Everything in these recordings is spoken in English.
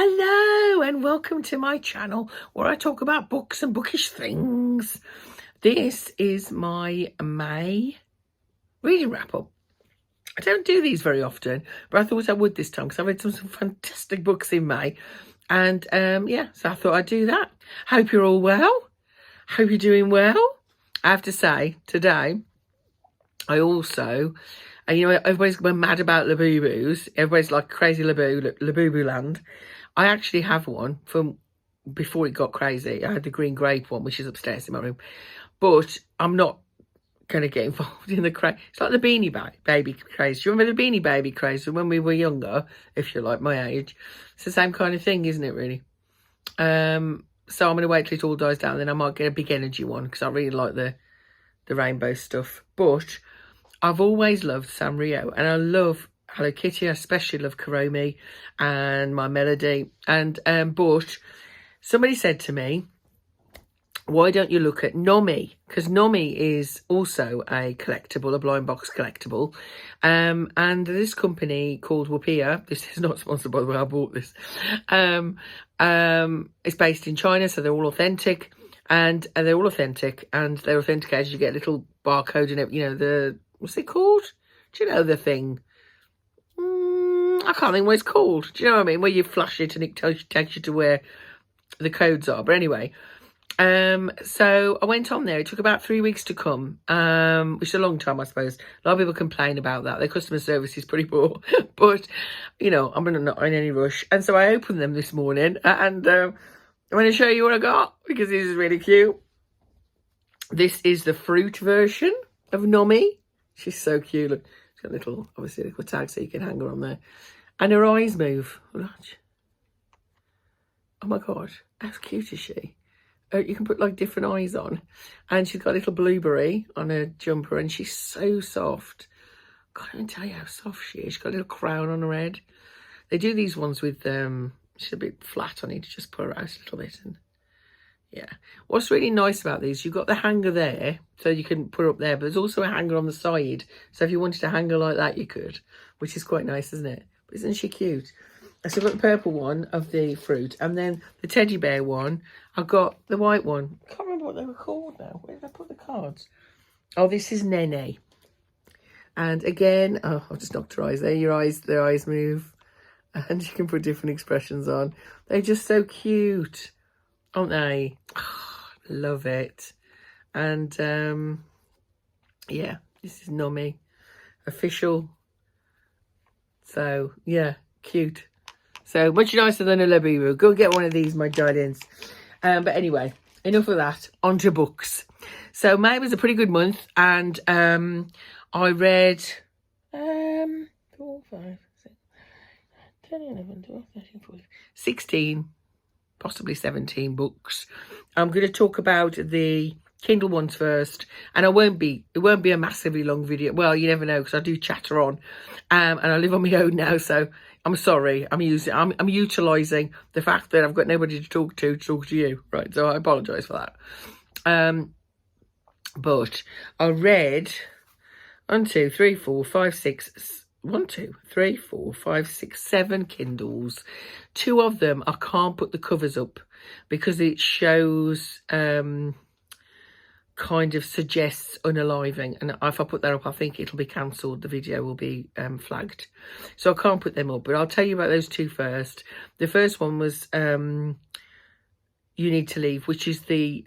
Hello and welcome to my channel where I talk about books and bookish things. This is my May reading wrap up. I don't do these very often, but I thought I would this time because I read some fantastic books in May. And yeah, so I thought I'd do that. Hope you're all well. Hope you're doing well. I have to say, today, I also... And you know, everybody's going mad about Labubus. Everybody's like crazy Labubu land. I actually have one from before it got crazy. I had the green grape one, which is upstairs in my room. But I'm not going to get involved in the craze. It's like the Beanie Baby craze. Do you remember the Beanie Baby craze when we were younger, if you're like my age? It's the same kind of thing, isn't it, really? So I'm going to wait till it all dies down. Then I might get a big energy one because I really like the rainbow stuff. But I've always loved Sanrio, and I love Hello Kitty. I especially love Kuromi and My Melody. And but somebody said to me, why don't you look at Nomi? Because Nomi is also a collectible, a blind box collectible. And this company called Wapia, this is not sponsored by the way, I bought this. It's based in China, so they're all authentic. And they're all authentic, and they're authenticated. You get a little barcode in it, you know, what's it called? Do you know the thing? I can't think what it's called. Do you know what I mean? Where you flash it and it takes you to where the codes are. But anyway, so I went on there. It took about 3 weeks to come, which is a long time, I suppose. A lot of people complain about that. Their customer service is pretty poor. But, you know, I'm not in any rush. And so I opened them this morning, and I'm going to show you what I got because this is really cute. This is the fruit version of Nomi. She's so cute. Look, she's got little, obviously, a little tag so you can hang her on there. And her eyes move. Watch. Oh my God, how cute is she? You can put like different eyes on. And she's got a little blueberry on her jumper, and she's so soft. Can't even tell you how soft she is. She's got a little crown on her head. They do these ones with, she's a bit flat. I need to just put her out a little bit. And yeah, what's really nice about these, you've got the hanger there, so you can put her up there, but there's also a hanger on the side. So if you wanted a hanger like that, you could, which is quite nice, isn't it? But isn't she cute? So I've got the purple one of the fruit, and then the teddy bear one. I've got the white one. I can't remember what they were called now. Where did I put the cards? Oh, this is Nene. And again, oh, I've just knocked her eyes there. Their eyes move. And you can put different expressions on. They're just so cute, aren't they? Oh, love it. And yeah, this is Nomi official. So yeah, cute. So much nicer than a Labubu. Go get one of these, my darlings. But anyway, enough of that. On to books. So May was a pretty good month, and I read 4, 5, 6, 10, 11, 12, 13, 14, 16, possibly 17 books. I'm going to talk about the Kindle ones first, and it won't be a massively long video. Well, you never know, because I do chatter on, and I live on my own now, so I'm sorry. I'm utilising the fact that I've got nobody to talk to you, right? So I apologise for that. But I read 1, 2, 3, 4, 5, 6. 1, 2, 3, 4, 5, 6, 7 Kindles. 2 of them I can't put the covers up because it shows kind of suggests unaliving, and if I put that up I think it'll be cancelled. The video will be flagged, so I can't put them up. But I'll tell you about those 2 first. The first one was You Need to Leave, which is the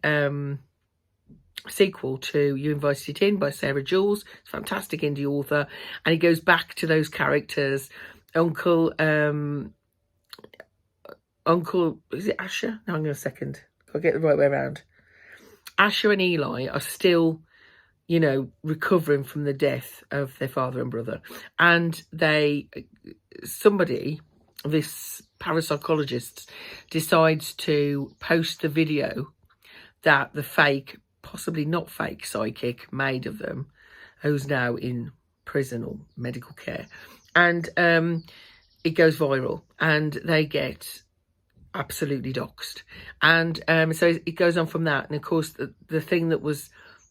sequel to You Invited It In by Sarah Jules. It's a fantastic indie author, and it goes back to those characters. Uncle is it Asher? No, hang on a second, I'll get the right way around. Asher and Eli are still, you know, recovering from the death of their father and brother. And somebody, this parapsychologist, decides to post the video that the fake, possibly not fake, psychic made of them, who's now in prison or medical care. And it goes viral, and they get absolutely doxed. And so it goes on from that, and of course the thing that was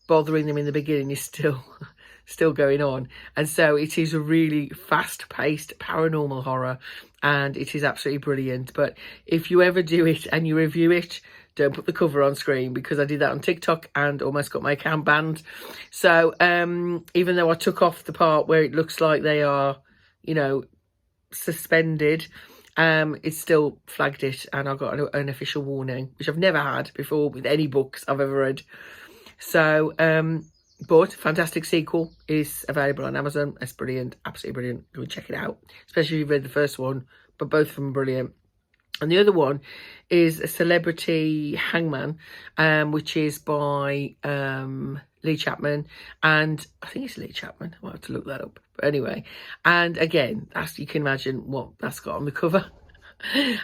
bothering them in the beginning is still going on. And so it is a really fast-paced paranormal horror, and it is absolutely brilliant. But if you ever do it and you review it, don't put the cover on screen, because I did that on TikTok and almost got my account banned. So even though I took off the part where it looks like they are, you know, suspended, it still flagged it, and I got an official warning, which I've never had before with any books I've ever read. So but Fantastic Sequel is available on Amazon. It's brilliant, absolutely brilliant. Go and check it out, especially if you've read the first one, but both of them are brilliant. And the other one is a Celebrity Hangman, which is by Lee Chapman, and I think it's Lee Chapman. I'll have to look that up. But anyway, and again, as you can imagine what that's got on the cover.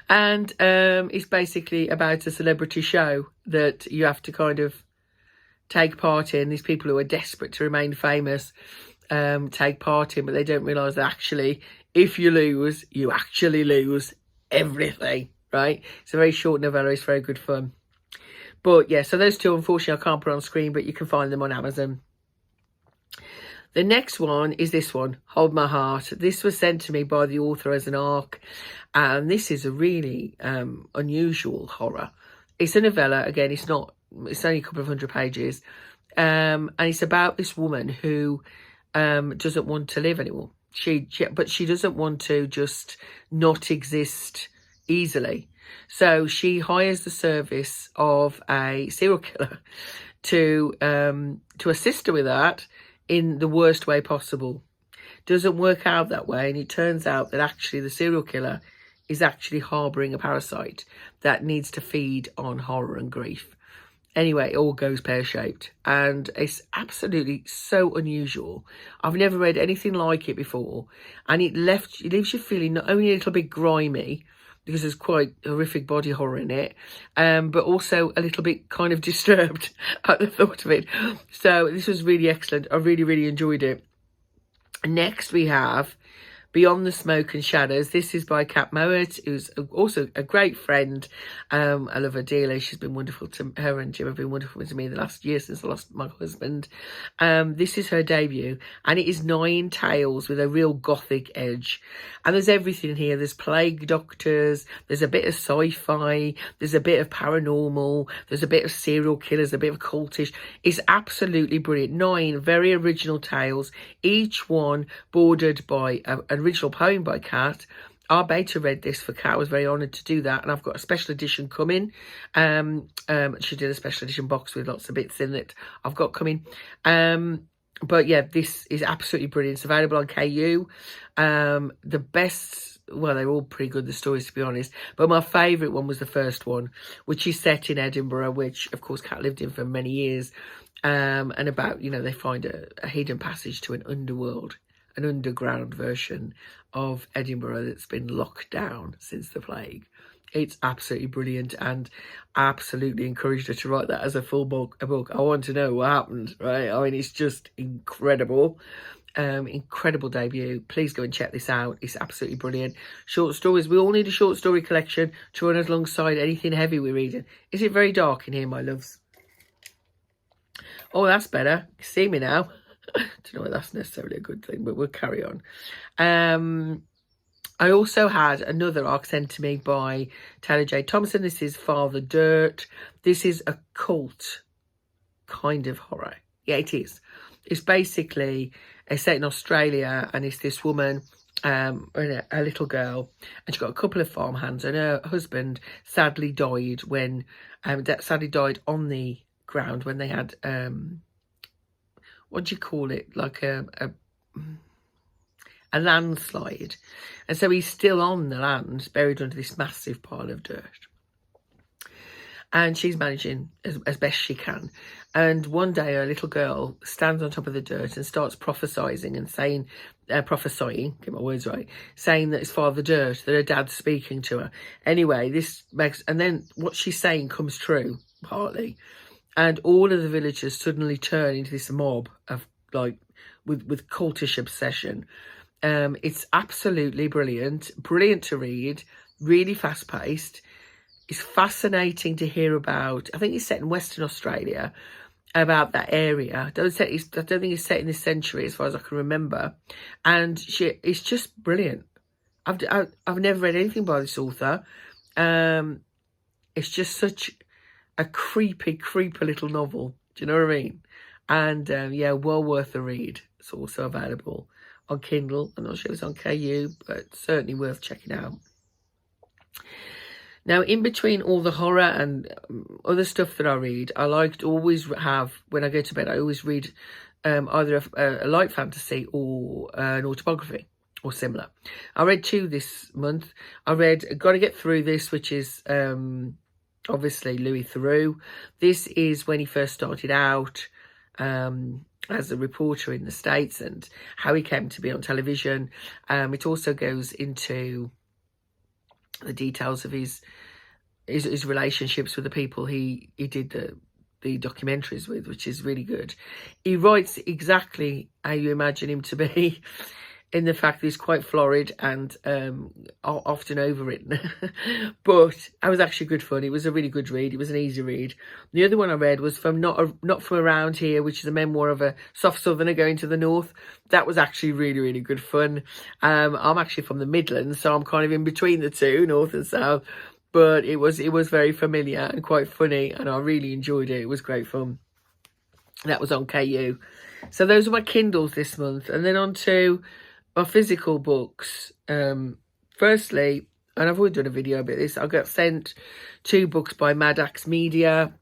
And it's basically about a celebrity show that you have to kind of take part in. These people who are desperate to remain famous take part in, but they don't realise that actually, if you lose, you actually lose everything, right? It's a very short novella. It's very good fun. But yeah, so those two, unfortunately, I can't put on screen, but you can find them on Amazon. The next one is this one, Hold My Heart. This was sent to me by the author as an ARC, and this is a really unusual horror. It's a novella. Again, it's only a couple of 100 pages, and it's about this woman who doesn't want to live anymore. But she doesn't want to just not exist easily. So she hires the service of a serial killer to assist her with that in the worst way possible. Doesn't work out that way, and it turns out that actually the serial killer is actually harbouring a parasite that needs to feed on horror and grief. Anyway, it all goes pear-shaped, and it's absolutely so unusual. I've never read anything like it before, and it leaves you feeling not only a little bit grimy, because there's quite horrific body horror in it, but also a little bit kind of disturbed at the thought of it. So this was really excellent. I really, really enjoyed it. Next we have Beyond the Smoke and Shadows. This is by Kat Mowat, who's also a great friend. I love her dearly. She's been wonderful to her, and Jim have been wonderful to me the last year since I lost my husband. This is her debut, and it is 9 tales with a real gothic edge. And there's everything here. There's plague doctors, there's a bit of sci-fi, there's a bit of paranormal, there's a bit of serial killers, a bit of cultish. It's absolutely brilliant. 9 very original tales, each one bordered by an original poem by Kat. Our beta read this for Kat. I was very honoured to do that, and I've got a special edition coming. She did a special edition box with lots of bits in that I've got coming. But yeah, this is absolutely brilliant. It's available on KU. The best, well, they're all pretty good, the stories, to be honest, but my favourite one was the first one, which is set in Edinburgh, which of course Kat lived in for many years, and about, you know, they find a hidden passage to an underworld, an underground version of Edinburgh that's been locked down since the plague. It's absolutely brilliant, and I absolutely encouraged her to write that as a full book. I want to know what happened, right? I mean, it's just incredible. Incredible debut. Please go and check this out. It's absolutely brilliant. Short stories. We all need a short story collection to run alongside anything heavy we're reading. Is it very dark in here, my loves? Oh, that's better. You see me now. Don't know whether that's necessarily a good thing, but we'll carry on. I also had another ARC sent to me by Taylor J. Thompson. This is Father Dirt. This is a cult kind of horror. Yeah, it is. It's basically set in Australia, and it's this woman, a little girl, and she's got a couple of farmhands, and her husband sadly died when, sadly died on the ground when they had, what do you call it, like a landslide, and so he's still on the land, buried under this massive pile of dirt, and she's managing as best she can. And one day a little girl stands on top of the dirt and starts prophesying and saying, get my words right, saying that it's Father Dirt, that her dad's speaking to her. Anyway, this makes, and then what she's saying comes true partly, and all of the villagers suddenly turn into this mob of, like, with cultish obsession. It's absolutely brilliant to read, really fast paced. It's fascinating to hear about. I think it's set in Western Australia, about that area. I don't think it's set in this century as far as I can remember. And it's just brilliant. I've never read anything by this author. It's just such a creepy little novel. Do you know what I mean? And yeah, well worth a read. It's also available on Kindle. I'm not sure it's on KU, but certainly worth checking out. Now, in between all the horror and other stuff that I read, I like to always have, when I go to bed, I always read either a light fantasy or an autobiography or similar. I read 2 this month. I read Gotta Get Through This, which is obviously Louis Theroux. This is when he first started out as a reporter in the States and how he came to be on television. It also goes into the details of his relationships with the people he did the documentaries with, which is really good. He writes exactly how you imagine him to be, in the fact that he's quite florid and often overwritten. But it was actually good fun. It was a really good read. It was an easy read. The other one I read was from Not From Around Here, which is a memoir of a soft southerner going to the north. That was actually really good fun. I'm actually from the Midlands, so I'm kind of in between the two, north and south. But it was very familiar and quite funny, and I really enjoyed it. It was great fun. That was on KU. So those are my Kindles this month. And then on to my physical books. Firstly, and I've already done a video about this, I got sent 2 books by Mad Axe Media.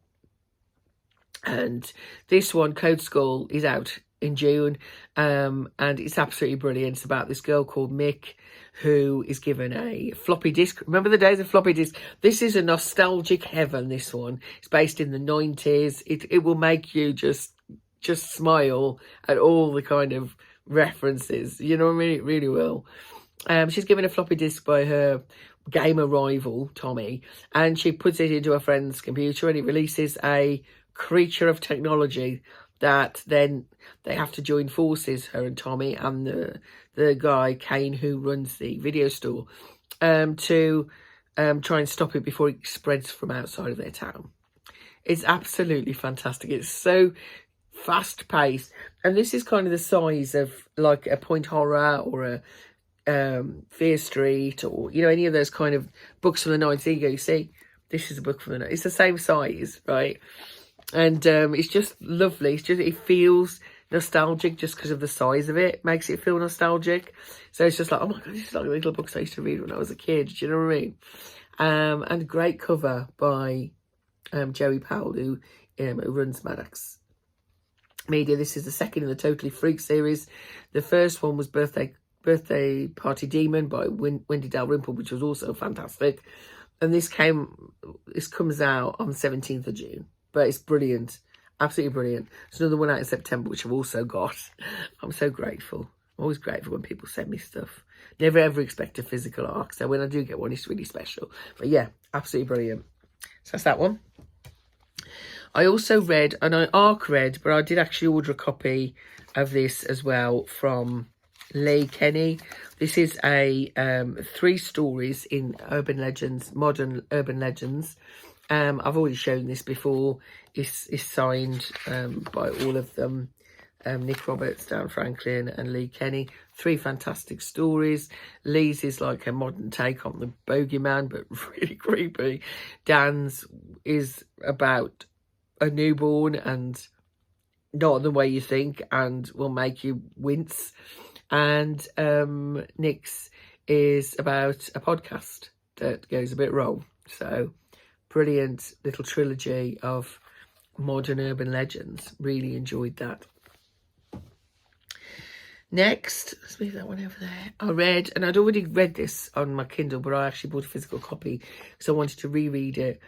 And this one, Code Skull, is out in June. And it's absolutely brilliant. It's about this girl called Mick, who is given a floppy disk. Remember the days of floppy disk? This is a nostalgic heaven, this one. It's based in the 90s. It will make you just smile at all the kind of references. You know what I mean? It really will. She's given a floppy disk by her gamer rival, Tommy, and she puts it into her friend's computer, and it releases a creature of technology that then they have to join forces, her and Tommy and the guy, Kane, who runs the video store, to try and stop it before it spreads from outside of their town. It's absolutely fantastic. It's so fast-paced. And this is kind of the size of like a Point Horror or a Fear Street, or, you know, any of those kind of books from the 90s. You see, this is a book from the 90s. It's the same size, right? And it's just lovely. It feels nostalgic just because of the size of it. Makes it feel nostalgic. So it's just like, oh my God, this is like the little books I used to read when I was a kid. Do you know what I mean? And great cover by Joey Powell, who runs Mad Axe Media. This is the second in the Totally Freak series. The first one was Birthday Party Demon by Wendy Dalrymple, which was also fantastic. And this comes out on 17th of June. But it's brilliant. Absolutely brilliant. There's another one out in September, which I've also got. I'm so grateful. I'm always grateful when people send me stuff. Never ever expect a physical ARC. So when I do get one, it's really special. But yeah, absolutely brilliant. So that's that one. I also read, and I ARC read, but I did actually order a copy of this as well from Lee Kenny. This is a 3 stories in urban legends, modern urban legends. I've already shown this before. It's signed by all of them. Nick Roberts, Dan Franklin and Lee Kenny. 3 fantastic stories. Lee's is like a modern take on the Bogeyman, but really creepy. Dan's is about a newborn and not the way you think and will make you wince. And Nick's is about a podcast that goes a bit wrong. So brilliant little trilogy of modern urban legends. Really enjoyed that. Next, let's move that one over there. I read, and I'd already read this on my Kindle, but I actually bought a physical copy because I wanted to reread it.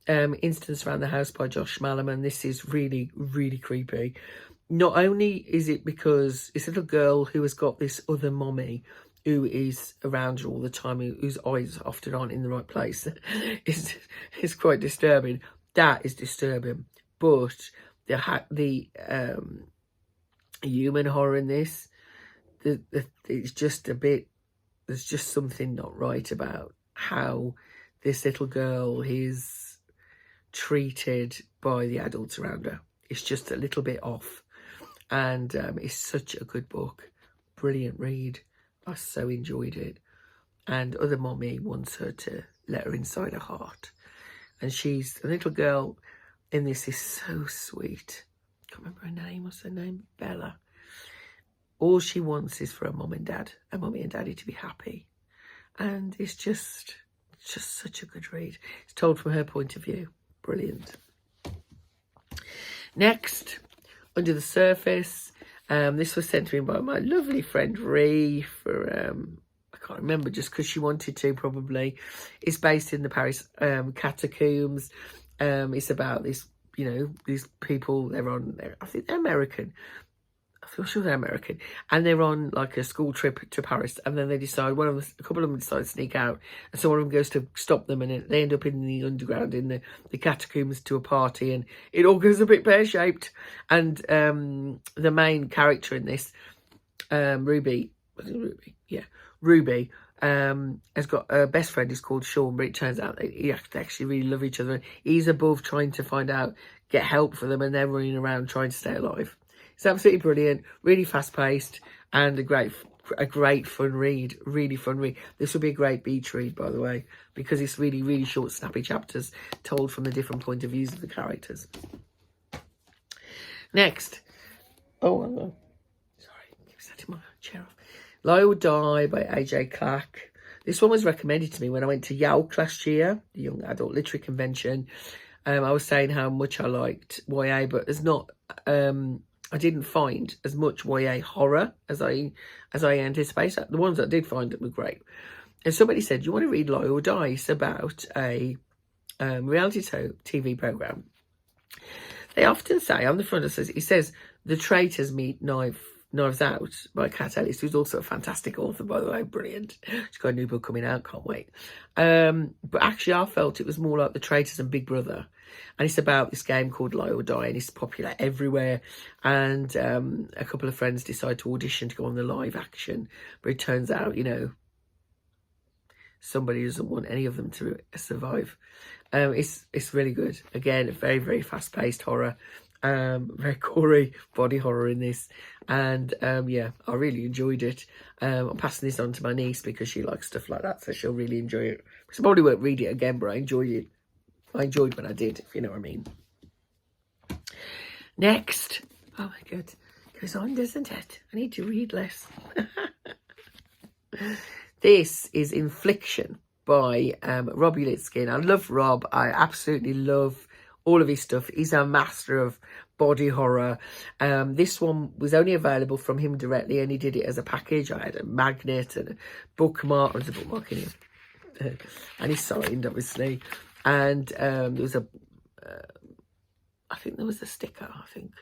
Instance Around the House by Josh Malerman. This is really creepy. Not only is it because it's a little girl who has got this other mommy who is around her all the time, whose eyes often aren't in the right place. It's quite disturbing. That is disturbing. But the human horror in this, it's just a bit, there's just something not right about how this little girl is treated by the adults around her. It's just a little bit off. And it's such a good book. Brilliant read. I so enjoyed it. and other mommy wants her to let her inside her heart. And she's a little girl in this is so sweet. I can't remember her name. What's her name? Bella. All she wants is for her mum and dad, her mummy and daddy, to be happy. And it's just such a good read. It's told from her point of view. Brilliant. Next, Under the Surface. This was sent to me by my lovely friend Ree for, I can't remember, just because she wanted to probably. It's based in the Paris catacombs. It's about this, you know, these people, I think they're American. I feel sure they're American, and they're on like a school trip to Paris, and then they decide, a couple of them decide to sneak out, and so one of them goes to stop them, and they end up in the underground, in the catacombs, to a party, and it all goes a bit pear-shaped. And the main character in this, Ruby, has got a best friend who's called Sean, but it turns out they actually really love each other. He's above trying to find out, get help for them, and they're running around trying to stay alive. It's absolutely brilliant, really fast-paced, and a great fun read, really fun read. This will be a great beach read, by the way, because it's really, really short, snappy chapters told from the different point of views of the characters. Next. Sorry, keep setting my chair off. Lie or Die by AJ Clack. This one was recommended to me when I went to YALC last year, the Young Adult Literary Convention. I was saying how much I liked YA, but there's not... I didn't find as much YA horror as I anticipated. The ones that I did find were great. And somebody said, "You want to read Lie or Die?" It's about a reality TV program. They often say on the front it says The Traitors Meet Knives Out by Kat Ellis, who's also a fantastic author, by the way, brilliant. She's got a new book coming out, can't wait. But actually I felt it was more like The Traitors and Big Brother. And it's about this game called Lie or Die, and it's popular everywhere. And a couple of friends decide to audition to go on the live action. But it turns out, you know, somebody doesn't want any of them to survive. It's really good. Again, very, very fast-paced horror. Very gory body horror in this. And yeah, I really enjoyed it. I'm passing this on to my niece because she likes stuff like that, so she'll really enjoy it. So I probably won't read it again, but I enjoyed it. I enjoyed when I did, if you know what I mean. Next. Oh my God. It goes on, doesn't it? I need to read less. This is Infliction by Rob Ulitsky. I love Rob. I absolutely love all of his stuff. He's a master of body horror. This one was only available from him directly, and he did it as a package. I had a magnet and a bookmark. There's a bookmark in here. And he signed, obviously. And there was I think there was a sticker, and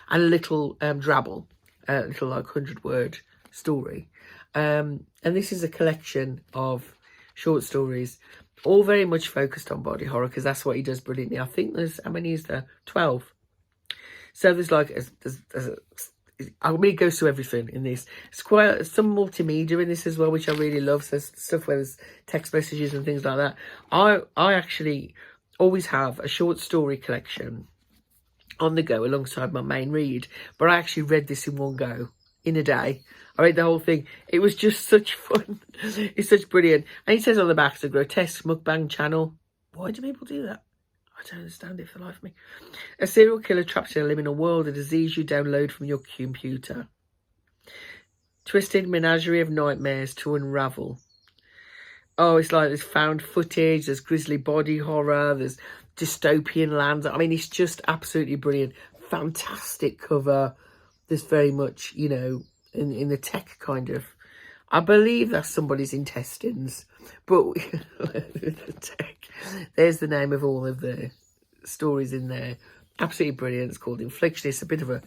a little drabble, a little like 100-word story. And this is a collection of short stories, all very much focused on body horror, because that's what he does brilliantly. I think there's, how many is there? 12. So there's like, I mean, it goes through everything in this. It's quite some multimedia in this as well, which I really love. So stuff where there's text messages and things like that. I actually always have a short story collection on the go alongside my main read. But I actually read this in one go, in a day. I read the whole thing. It was just such fun. It's such brilliant. And it says on the back, it's a grotesque mukbang channel. Why do people do that? I don't understand it for the life of me. A serial killer trapped in a liminal world, a disease you download from your computer. Twisted menagerie of nightmares to unravel. Oh, it's like there's found footage, there's grisly body horror, there's dystopian lands. I mean, it's just absolutely brilliant. Fantastic cover. There's very much, you know, in the tech kind of... I believe that's somebody's intestines, but the tech. There's the name of all of the stories in there. Absolutely brilliant. It's called Infliction. It's a bit of a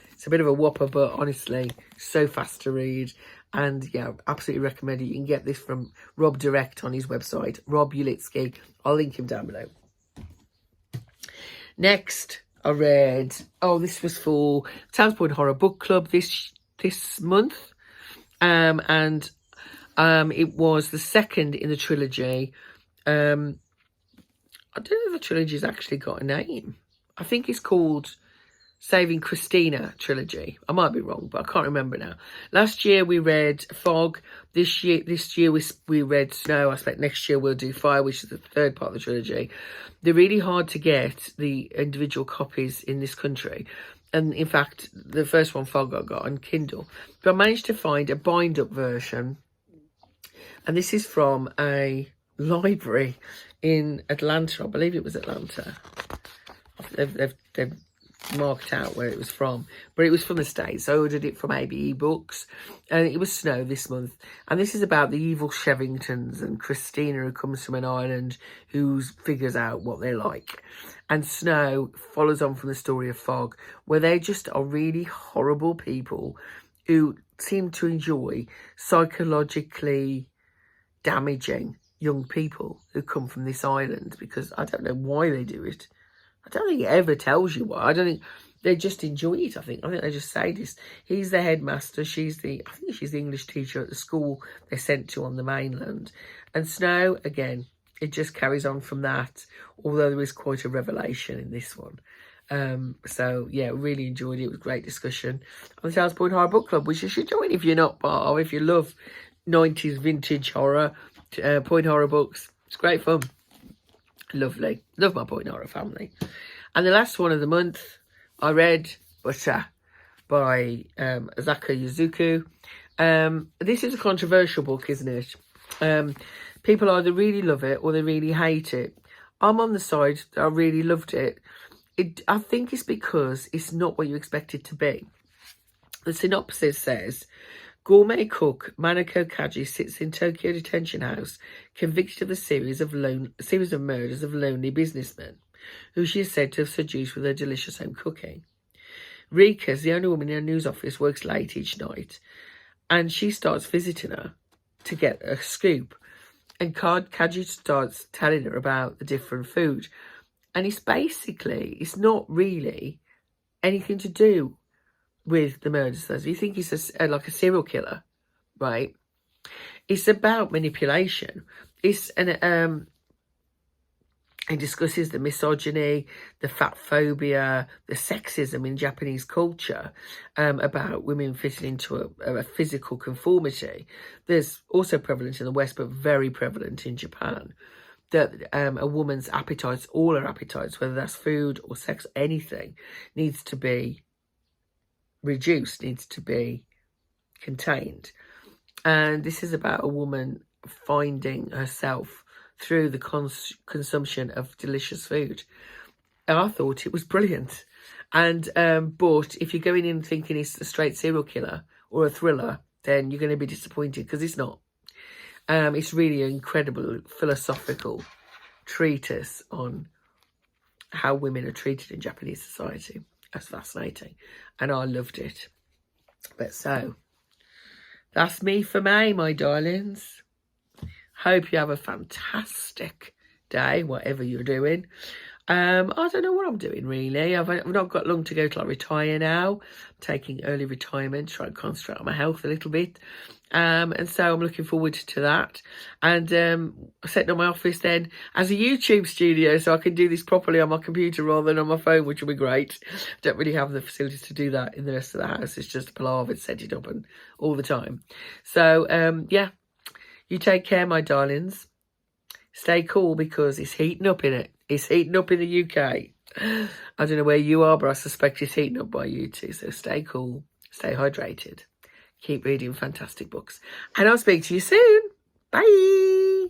whopper, but honestly, so fast to read. And yeah, absolutely recommend it. You can get this from Rob direct on his website, Rob Ulitsky. I'll link him down below. Next, I read. Oh, this was for Towns Point Horror Book Club this month, and. It was the second in the trilogy. I don't know if the trilogy's actually got a name. I think it's called Saving Christina trilogy. I might be wrong, but I can't remember now. Last year we read Fog. This year we read Snow. I expect next year we'll do Fire, which is the third part of the trilogy. They're really hard to get, the individual copies in this country. And in fact, the first one, Fog, I got on Kindle. But I managed to find a bind-up version. And this is from a library in Atlanta. I believe it was Atlanta. They've marked out where it was from, but it was from the States. I ordered it from ABE Books, and it was Snow this month. And this is about the evil Shevingtons and Christina, who comes from an island who figures out what they're like. And Snow follows on from the story of Fog, where they just are really horrible people who seem to enjoy psychologically damaging young people who come from this island, because I don't know why they do it. I don't think it ever tells you why. I don't think they just enjoy it. I think they just say this. He's the headmaster. I think she's the English teacher at the school they're sent to on the mainland. And Snow, again, it just carries on from that, although there is quite a revelation in this one. So yeah, really enjoyed it. It was a great discussion on the Tales Point Horror Book Club, which you should join if you're not part of. If you love 90s vintage horror, Point Horror books, it's great fun. Lovely. Love my Point Horror family. And the last one of the month, I read Butter by Asaka Yuzuku. This is a controversial book, isn't it? People either really love it or they really hate it. I'm on the side that I really loved it. I think it's because it's not what you expect it to be. The synopsis says, gourmet cook Manako Kaji sits in Tokyo detention house, convicted of a series of murders of lonely businessmen, who she is said to have seduced with her delicious home cooking. Rika, the only woman in her news office, works late each night, and she starts visiting her to get a scoop. And Kaji starts telling her about the different food. And it's not really anything to do with the murders. You think he's like a serial killer, right? It's about manipulation. It discusses the misogyny, the fat phobia, the sexism in Japanese culture, about women fitting into a physical conformity. There's also prevalent in the West, but very prevalent in Japan, that a woman's appetites, all her appetites, whether that's food or sex, anything, needs to be reduced, needs to be contained. And this is about a woman finding herself through the consumption of delicious food. And I thought it was brilliant. And but if you're going in thinking it's a straight serial killer or a thriller, then you're going to be disappointed, because it's not. It's really an incredible philosophical treatise on how women are treated in Japanese society. That's fascinating, and I loved it. But so, that's me for May, my darlings. Hope you have a fantastic day, whatever you're doing. I don't know what I'm doing, really. I've not got long to go till I retire now. I'm taking early retirement, try and concentrate on my health a little bit. And so I'm looking forward to that. And setting up my office then as a YouTube studio, so I can do this properly on my computer rather than on my phone, which will be great. I don't really have the facilities to do that in the rest of the house. It's just a palaver, set it up and all the time. So, yeah, you take care, my darlings. Stay cool, because it's heating up in it. It's heating up in the UK. I don't know where you are, but I suspect it's heating up by you too. So stay cool, stay hydrated, keep reading fantastic books. And I'll speak to you soon. Bye.